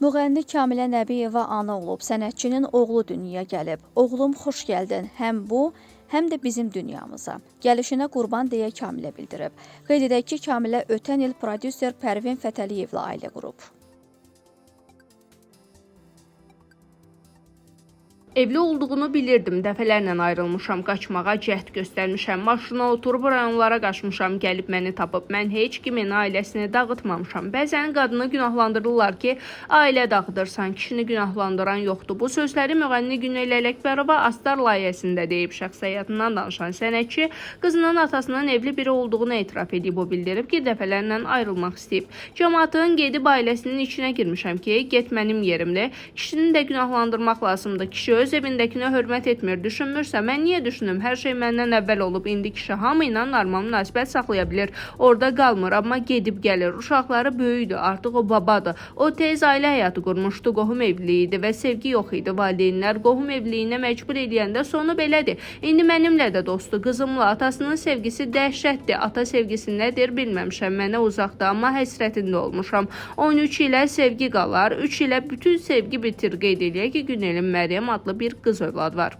Müğənni Kamilə Nəbiyeva ana olub, sənətçinin oğlu dünyaya gəlib. Oğlum xoş gəldin, həm bu, həm də bizim dünyamıza. Gəlişinə qurban deyə Kamilə bildirib. Qeyd edək ki, Kamilə ötən il prodüser Pərvin Fətəliyevlə ailə qurub. Evli olduğunu bilirdim, dəfələrlə ayrılmışam, qaçmağa cəhd göstərmişəm, maşına oturub rayonlara qaçmışam, gəlib məni tapıb, mən heç kimin ailəsini dağıtmamışam. Bəzən qadını günahlandırırlar ki, ailə dağıdırsan, kişini günahlandıran yoxdur. Bu sözləri müğənni Günel Ələkbərova Astar layihəsində deyib. Şəxsi həyatından danışan sənətçi qızının atasının evli biri olduğunu etiraf edib. O bildirib ki, dəfələrlə ayrılmaq istəyib. Cəmaatın gedib ailəsinin içinə girmişəm ki, get mənim yerimdir. Kişini də günahlandırmaq lazımdır. Kişi öz evindəkinə hörmət etmir, düşünmürsə, mən niyə düşünüm? Hər şey məndən əvvəl olub, indi kişi hamı ilə normal münasibət saxlaya bilir. Orada qalmır, amma gedib gəlir. Uşaqları böyüdür, artıq o babadır. O tez ailə həyatı qurmuşdu, qohum evliliyi idi və sevgi yox idi. Valideynlər qohum evliliyinə məcbur eləyəndə sonu belədir. İndi mənimlə də dostdur, qızımla. Atasının sevgisi dəhşətdir. Ata sevgisi nədir bilməmişəm, mənə uzaqda, amma həsrətində olmuşam. 13 ilə sevgi qalar, 3 ilə bütün sevgi bitir. Qeyd eləyək ki, Günelin Məryəm adlı bir qız övladı var.